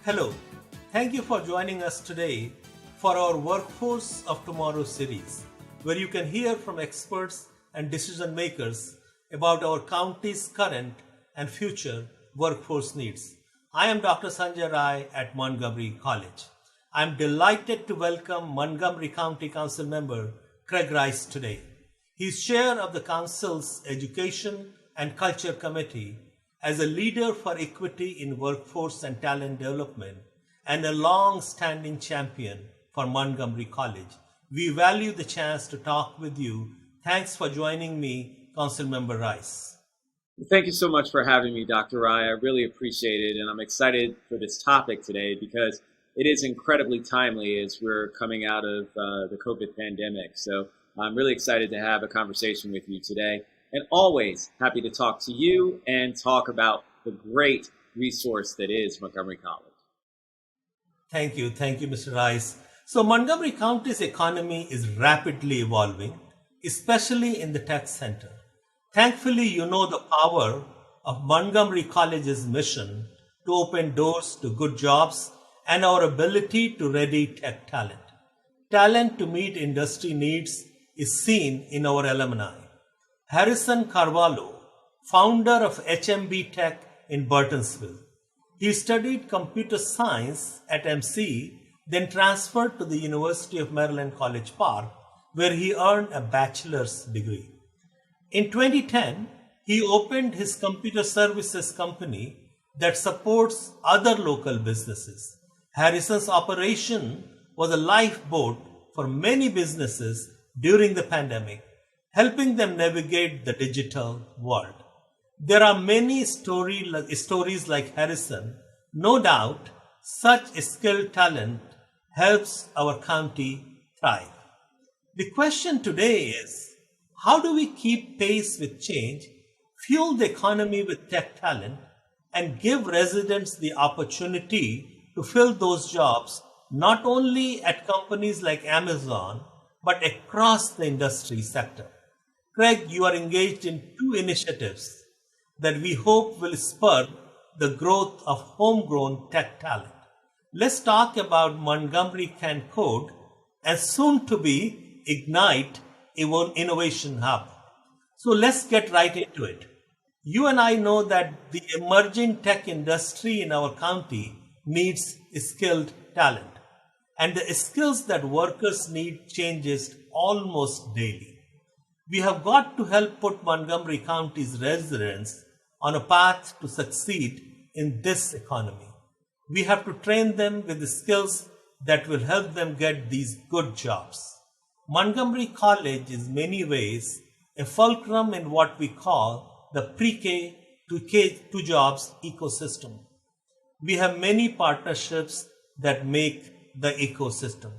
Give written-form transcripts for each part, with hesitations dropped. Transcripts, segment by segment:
Hello, thank you for joining us today for our Workforce of Tomorrow series, where you can hear from experts and decision makers about our county's current and future workforce needs. I am Dr. Sanjay Rai at Montgomery College. I am delighted to welcome Montgomery County Council member Craig Rice today. He is chair of the Council's Education and Culture Committee as a leader for equity in workforce and talent development and a long-standing champion for Montgomery College. We value the chance to talk with you. Thanks for joining me, Council Member Rice. Thank you so much for having me, Dr. Rai. I really appreciate it, and I'm excited for this topic today because it is incredibly timely as we're coming out of the COVID pandemic. So I'm really excited to have a conversation with you today, and always happy to talk to you and talk about the great resource that is Montgomery College. Thank you, Mr. Rice. So Montgomery County's economy is rapidly evolving, especially in the tech center. Thankfully, you know the power of Montgomery College's mission to open doors to good jobs and our ability to ready tech talent. Talent to meet industry needs is seen in our alumni. Harrison Carvalho, founder of HMB Tech in Burtonsville. He studied computer science at MC, then transferred to the University of Maryland College Park, where he earned a bachelor's degree. In 2010, he opened his computer services company that supports other local businesses. Harrison's operation was a lifeboat for many businesses during the pandemic, helping them navigate the digital world. There are many stories like Harrison. No doubt, such skilled talent helps our county thrive. The question today is, how do we keep pace with change, fuel the economy with tech talent, and give residents the opportunity to fill those jobs not only at companies like Amazon, but across the industry sector? Craig, you are engaged in two initiatives that we hope will spur the growth of homegrown tech talent. Let's talk about Montgomery Can Code and soon to be Ignite Innovation Hub. So let's get right into it. You and I know that the emerging tech industry in our county needs skilled talent, and the skills that workers need changes almost daily. We have got to help put Montgomery County's residents on a path to succeed in this economy. We have to train them with the skills that will help them get these good jobs. Montgomery College is many ways a fulcrum in what we call the pre-K to K2 jobs ecosystem. We have many partnerships that make the ecosystem.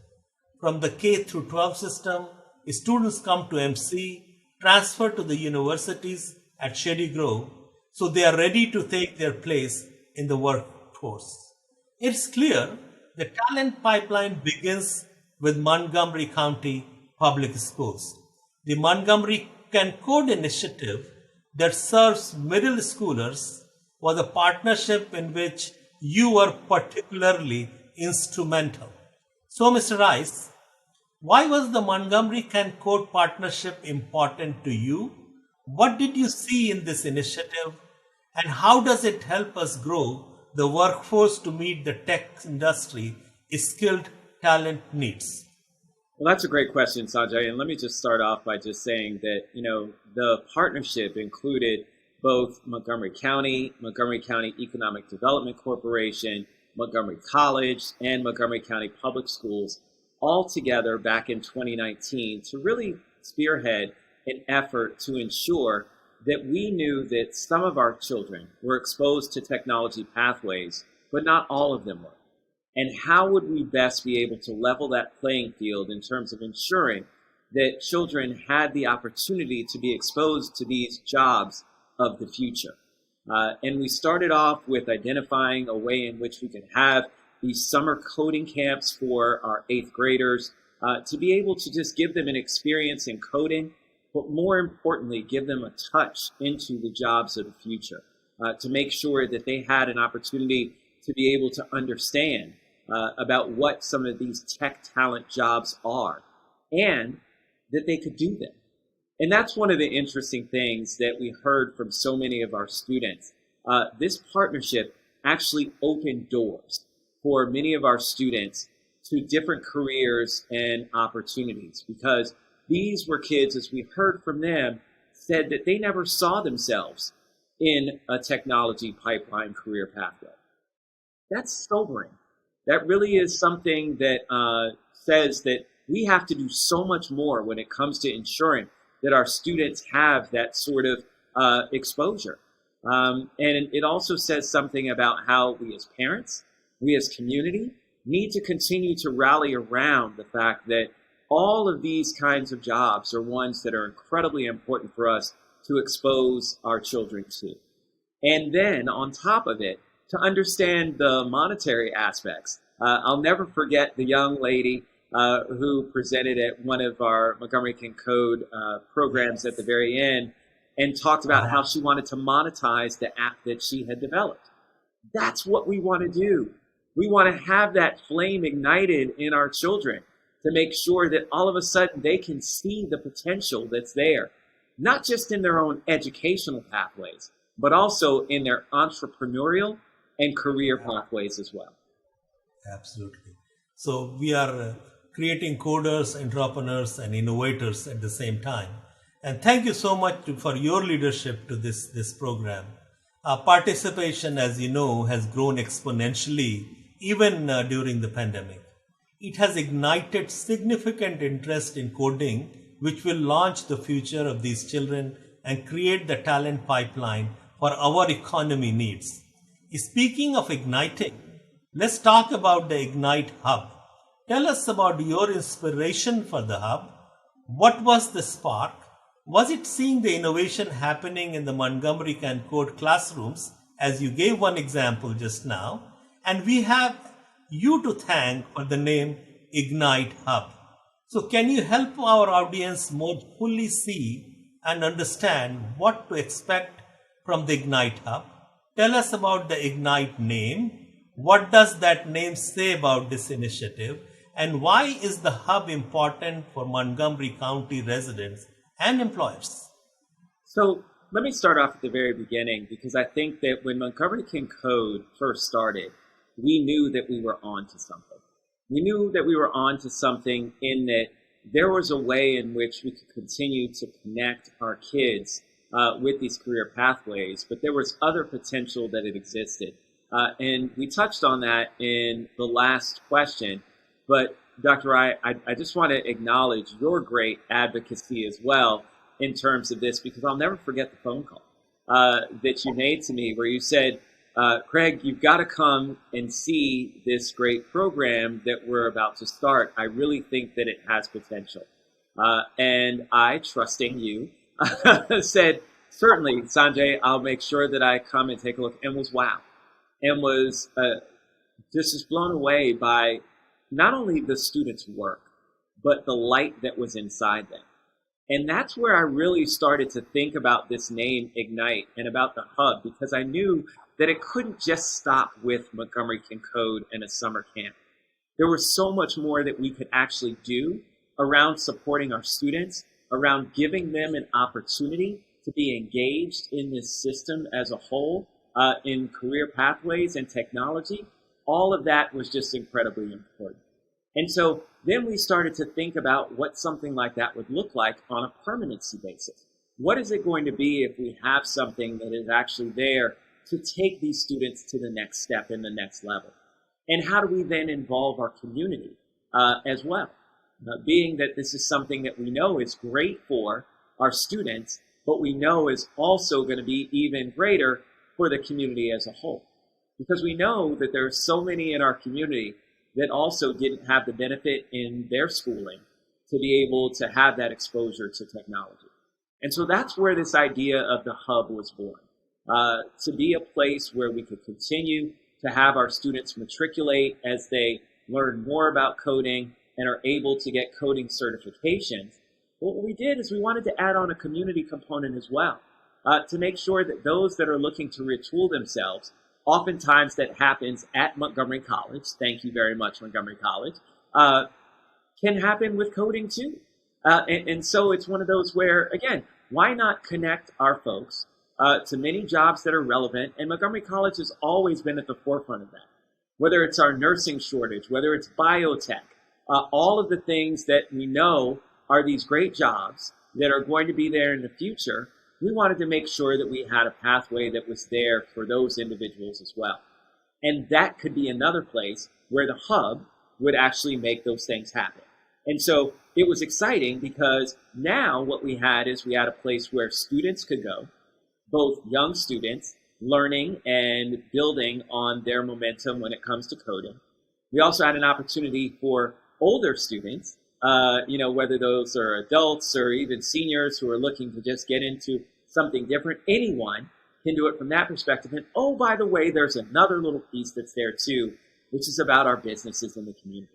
From the K through 12 system, students come to MC, transfer to the universities at Shady Grove, so they are ready to take their place in the workforce. It's clear the talent pipeline begins with Montgomery County Public Schools. The Montgomery Can Code initiative that serves middle schoolers was a partnership in which you were particularly instrumental. So, Mr. Rice, why was the Montgomery Can Code partnership important to you? What did you see in this initiative? And how does it help us grow the workforce to meet the tech industry skilled talent needs? Well, that's a great question, Sanjay. And let me just start off by just saying that, the partnership included both Montgomery County Economic Development Corporation, Montgomery College, and Montgomery County Public Schools all together back in 2019 to really spearhead an effort to ensure that we knew that some of our children were exposed to technology pathways, but not all of them were. And how would we best be able to level that playing field in terms of ensuring that children had the opportunity to be exposed to these jobs of the future? And we started off with identifying a way in which we could have these summer coding camps for our eighth graders to be able to just give them an experience in coding, but more importantly, give them a touch into the jobs of the future to make sure that they had an opportunity to be able to understand about what some of these tech talent jobs are and that they could do them. And that's one of the interesting things that we heard from so many of our students. This partnership actually opened doors for many of our students to different careers and opportunities, because these were kids, as we heard from them, said that they never saw themselves in a technology pipeline career pathway. That's sobering. That really is something that says that we have to do so much more when it comes to ensuring that our students have that sort of exposure. And it also says something about how we as parents, we as community, need to continue to rally around the fact that all of these kinds of jobs are ones that are incredibly important for us to expose our children to. And then on top of it, to understand the monetary aspects. I'll never forget the young lady who presented at one of our Montgomery King Code programs at the very end and talked about how she wanted to monetize the app that she had developed. That's what we want to do. We want to have that flame ignited in our children to make sure that all of a sudden they can see the potential that's there, not just in their own educational pathways, but also in their entrepreneurial and career pathways as well. Absolutely. So we are creating coders, entrepreneurs, and innovators at the same time. And thank you so much for your leadership to this program. Our participation, as you know, has grown exponentially even during the pandemic. It has ignited significant interest in coding, which will launch the future of these children and create the talent pipeline for our economy needs. Speaking of igniting, let's talk about the Ignite Hub. Tell us about your inspiration for the hub. What was the spark? Was it seeing the innovation happening in the Montgomery Can Code classrooms, as you gave one example just now? And we have you to thank for the name Ignite Hub. So can you help our audience more fully see and understand what to expect from the Ignite Hub? Tell us about the Ignite name. What does that name say about this initiative? And why is the hub important for Montgomery County residents and employers? So let me start off at the very beginning, because I think that when Montgomery King Code first started, we knew that we were on to something. We knew that we were on to something in that there was a way in which we could continue to connect our kids with these career pathways, but there was other potential that had existed. And we touched on that in the last question. But Dr. Rai, I just want to acknowledge your great advocacy as well in terms of this, because I'll never forget the phone call that you made to me where you said, Craig, you've got to come and see this great program that we're about to start. I really think that it has potential. And I, trusting you, said, certainly, Sanjay, I'll make sure that I come and take a look, and was wow. And was just blown away by not only the students' work, but the light that was inside them. And that's where I really started to think about this name, Ignite, and about the hub, because I knew that it couldn't just stop with Montgomery King Code and a summer camp. There was so much more that we could actually do around supporting our students, around giving them an opportunity to be engaged in this system as a whole, in career pathways and technology. All of that was just incredibly important. And so then we started to think about what something like that would look like on a permanency basis. What is it going to be if we have something that is actually there to take these students to the next step and the next level? And how do we then involve our community as well? Being that this is something that we know is great for our students, but we know is also going to be even greater for the community as a whole. Because we know that there are so many in our community that also didn't have the benefit in their schooling to be able to have that exposure to technology. And so that's where this idea of the hub was born, to be a place where we could continue to have our students matriculate as they learn more about coding and are able to get coding certifications. But what we did is we wanted to add on a community component as well, to make sure that those that are looking to retool themselves oftentimes that happens at Montgomery College, thank you very much, Montgomery College, uh, can happen with coding too. And so it's one of those where, again, why not connect our folks to many jobs that are relevant? And Montgomery College has always been at the forefront of that. Whether it's our nursing shortage, whether it's biotech, all of the things that we know are these great jobs that are going to be there in the future, we wanted to make sure that we had a pathway that was there for those individuals as well. And that could be another place where the hub would actually make those things happen. And so it was exciting because now what we had is we had a place where students could go, both young students learning and building on their momentum when it comes to coding. We also had an opportunity for older students, whether those are adults or even seniors who are looking to just get into something different. Anyone can do it from that perspective. And oh, by the way, there's another little piece that's there too, which is about our businesses in the community.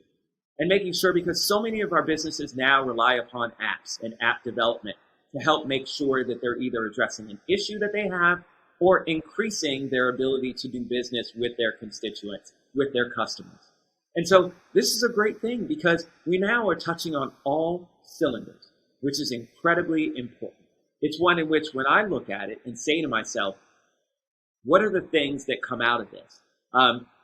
And making sure, because so many of our businesses now rely upon apps and app development to help make sure that they're either addressing an issue that they have or increasing their ability to do business with their constituents, with their customers. And so this is a great thing because we now are touching on all cylinders, which is incredibly important. It's one in which when I look at it and say to myself, what are the things that come out of this?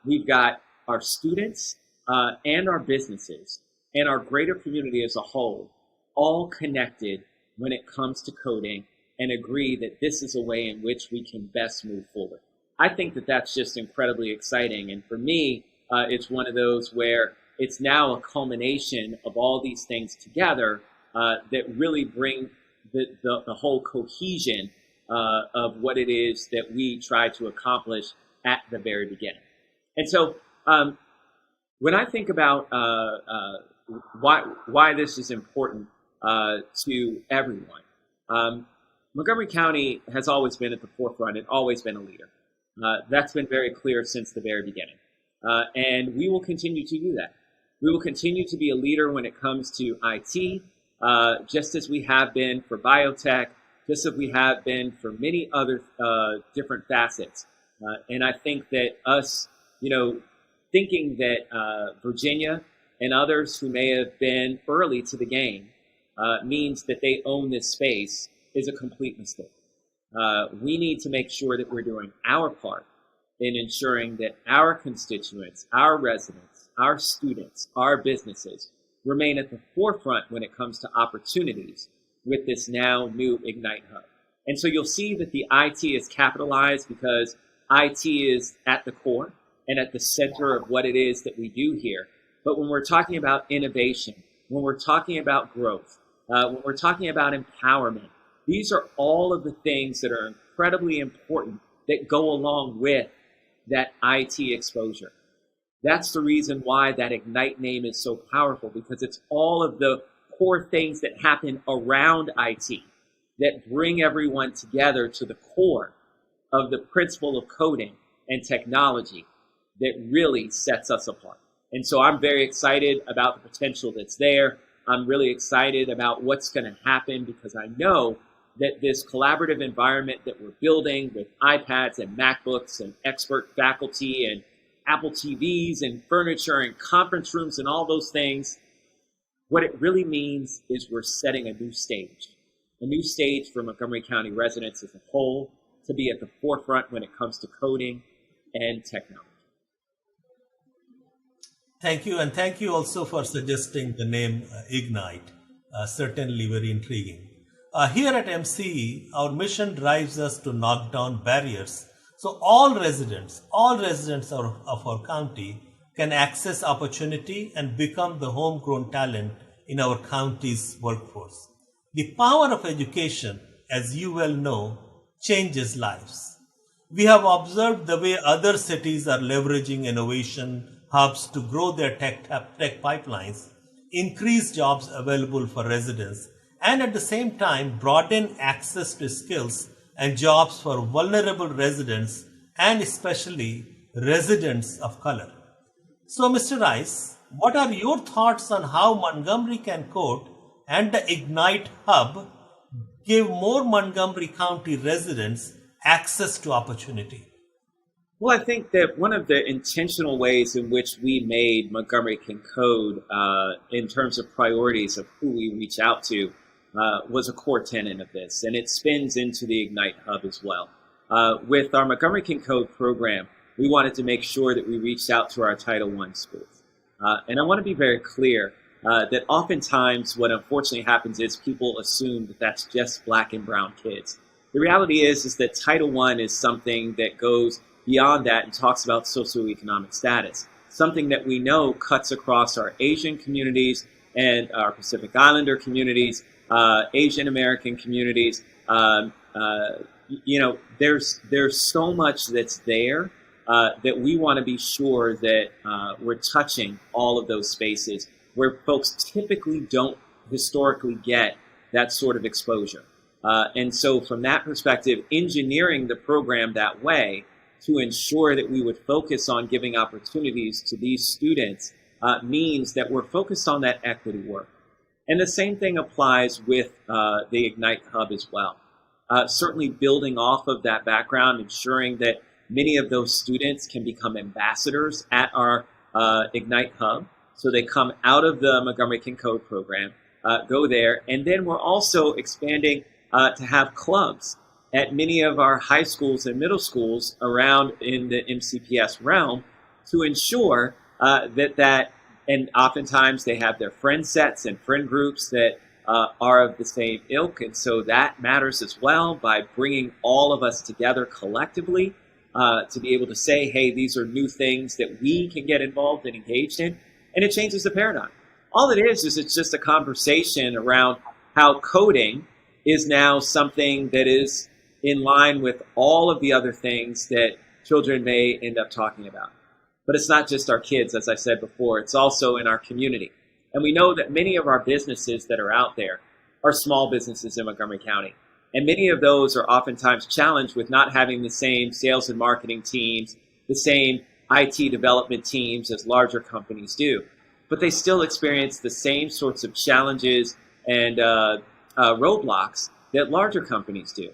We've got our students and our businesses and our greater community as a whole all connected when it comes to coding and agree that this is a way in which we can best move forward. I think that that's just incredibly exciting. And for me, it's one of those where it's now a culmination of all these things together that really bring the whole cohesion of what it is that we try to accomplish at the very beginning. And so when I think about why this is important to everyone, Montgomery County has always been at the forefront and always been a leader. That's been very clear since the very beginning. And we will continue to do that. We will continue to be a leader when it comes to IT, just as we have been for biotech, just as we have been for many other different facets. And I think that us, thinking that Virginia and others who may have been early to the game means that they own this space is a complete mistake. We need to make sure that we're doing our part in ensuring that our constituents, our residents, our students, our businesses remain at the forefront when it comes to opportunities with this now new Ignite Hub. And so you'll see that the IT is capitalized because IT is at the core and at the center of what it is that we do here. But when we're talking about innovation, when we're talking about growth, when we're talking about empowerment, these are all of the things that are incredibly important that go along with that IT exposure. That's the reason why that Ignite name is so powerful, because it's all of the core things that happen around IT that bring everyone together to the core of the principle of coding and technology that really sets us apart. And so I'm very excited about the potential that's there. I'm really excited about what's going to happen because I know that this collaborative environment that we're building with iPads and MacBooks and expert faculty and Apple TVs and furniture and conference rooms and all those things, what it really means is we're setting a new stage for Montgomery County residents as a whole to be at the forefront when it comes to coding and technology. Thank you, and thank you also for suggesting the name Ignite. Certainly very intriguing. Here at MCE, our mission drives us to knock down barriers so all residents of our county can access opportunity and become the homegrown talent in our county's workforce. The power of education, as you well know, changes lives. We have observed the way other cities are leveraging innovation hubs to grow their tech pipelines, increase jobs available for residents, and at the same time broaden access to skills and jobs for vulnerable residents and especially residents of color. So, Mr. Rice, what are your thoughts on how Montgomery can code and the Ignite Hub give more Montgomery County residents access to opportunity? Well, I think that one of the intentional ways in which we made Montgomery Can Code in terms of priorities of who we reach out to was a core tenet of this, and it spins into the Ignite Hub as well. With our Montgomery Can Code program, we wanted to make sure that we reached out to our Title I schools. And I want to be very clear that oftentimes what unfortunately happens is people assume that that's just black and brown kids. The reality is that Title I is something that goes beyond that and talks about socioeconomic status, something that we know cuts across our Asian communities and our Pacific Islander communities, Asian American communities. There's so much that's there that we want to be sure that we're touching all of those spaces where folks typically don't historically get that sort of exposure. And so from that perspective, engineering the program that way to ensure that we would focus on giving opportunities to these students means that we're focused on that equity work. And the same thing applies with the Ignite Hub as well. Certainly building off of that background, ensuring that many of those students can become ambassadors at our Ignite Hub. So they come out of the Montgomery Can Code program, go there, and then we're also expanding to have clubs at many of our high schools and middle schools around in the MCPS realm to ensure and oftentimes they have their friend sets and friend groups that are of the same ilk, and so that matters as well by bringing all of us together collectively to be able to say, hey, these are new things that we can get involved and engaged in, and it changes the paradigm. All it is it's just a conversation around how coding is now something that is in line with all of the other things that children may end up talking about. But it's not just our kids, as I said before, it's also in our community. And we know that many of our businesses that are out there are small businesses in Montgomery County. And many of those are oftentimes challenged with not having the same sales and marketing teams, the same IT development teams as larger companies do. But they still experience the same sorts of challenges and roadblocks that larger companies do.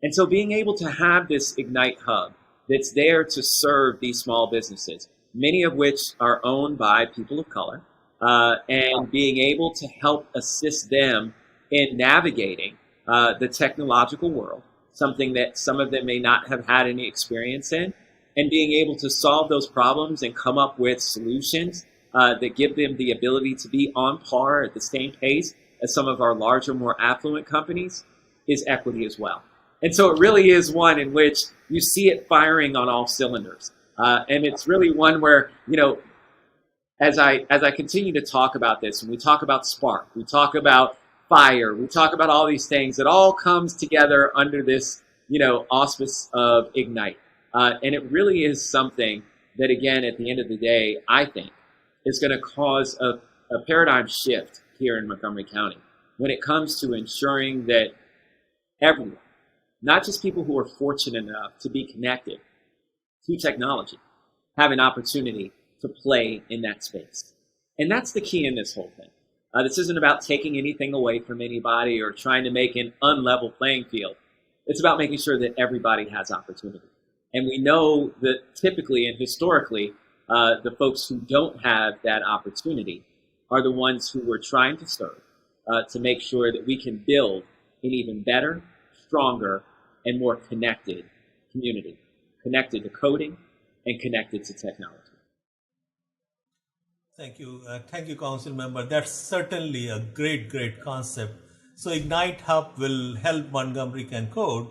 And so being able to have this Ignite Hub that's there to serve these small businesses, many of which are owned by people of color, and being able to help assist them in navigating the technological world, something that some of them may not have had any experience in, and being able to solve those problems and come up with solutions that give them the ability to be on par at the same pace as some of our larger, more affluent companies is equity as well. And so it really is one in which you see it firing on all cylinders. And it's really one where, as I continue to talk about this, and we talk about Spark, we talk about Fire, we talk about all these things, it all comes together under this, auspice of Ignite. And it really is something that, again, at the end of the day, I think is going to cause a paradigm shift here in Montgomery County when it comes to ensuring that everyone, not just people who are fortunate enough to be connected to technology, have an opportunity to play in that space. And that's the key in this whole thing. This isn't about taking anything away from anybody or trying to make an unlevel playing field. It's about making sure that everybody has opportunity. And we know that typically and historically, the folks who don't have that opportunity are the ones who we're trying to serve to make sure that we can build an even better, stronger, and more connected community, connected to coding and connected to technology. Thank you, Council Member. That's certainly a great concept. So Ignite Hub will help Montgomery Can Code,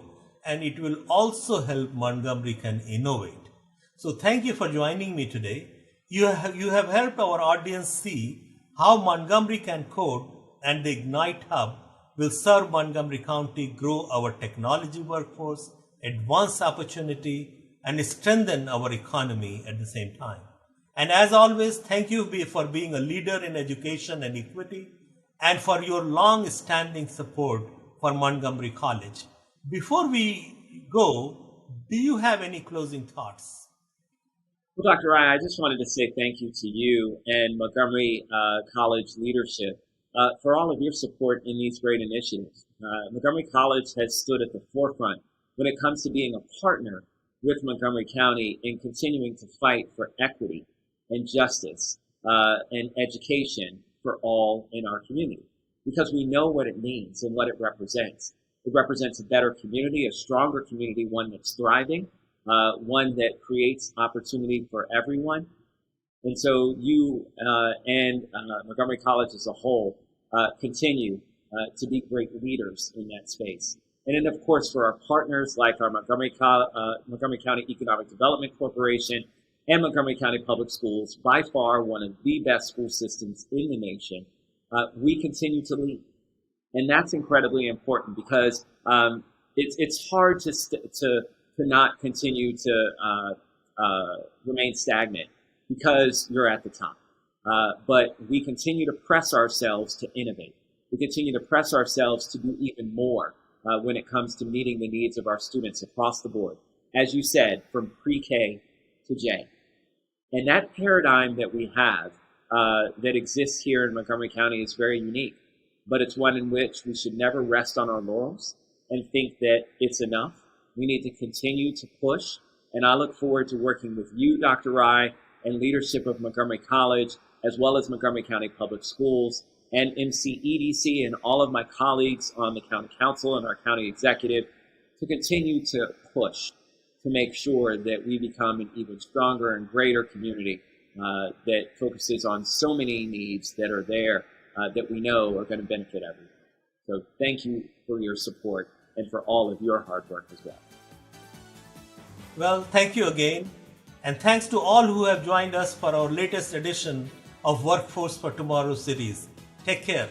and it will also help Montgomery Can Innovate. So thank you for joining me today. You have helped our audience see how Montgomery Can Code and the Ignite Hub will serve Montgomery County, grow our technology workforce, advance opportunity, and strengthen our economy at the same time. And as always, thank you for being a leader in education and equity, and for your long-standing support for Montgomery College. Before we go, do you have any closing thoughts? Well, Dr. Rai, I just wanted to say thank you to you and Montgomery College leadership for all of your support in these great initiatives. Montgomery College has stood at the forefront when it comes to being a partner with Montgomery County in continuing to fight for equity and justice and education for all in our community, because we know what it means and what it represents. It represents a better community, a stronger community, one that's thriving, one that creates opportunity for everyone. And so you and Montgomery College as a whole continue to be great leaders in that space. And then, of course, for our partners like our Montgomery County Economic Development Corporation and Montgomery County Public Schools, by far one of the best school systems in the nation, we continue to lead. And that's incredibly important because it's hard to not continue to remain stagnant because you're at the top. But we continue to press ourselves to innovate. We continue to press ourselves to do even more when it comes to meeting the needs of our students across the board. As you said, from pre-K to J. And that paradigm that we have that exists here in Montgomery County is very unique, but it's one in which we should never rest on our laurels and think that it's enough. We need to continue to push, and I look forward to working with you, Dr. Rye, and leadership of Montgomery College, as well as Montgomery County Public Schools, and MCEDC and all of my colleagues on the county council and our county executive to continue to push to make sure that we become an even stronger and greater community that focuses on so many needs that are there that we know are going to benefit everyone. So thank you for your support and for all of your hard work as well. Well, thank you again. And thanks to all who have joined us for our latest edition of Workforce for Tomorrow series. Take care.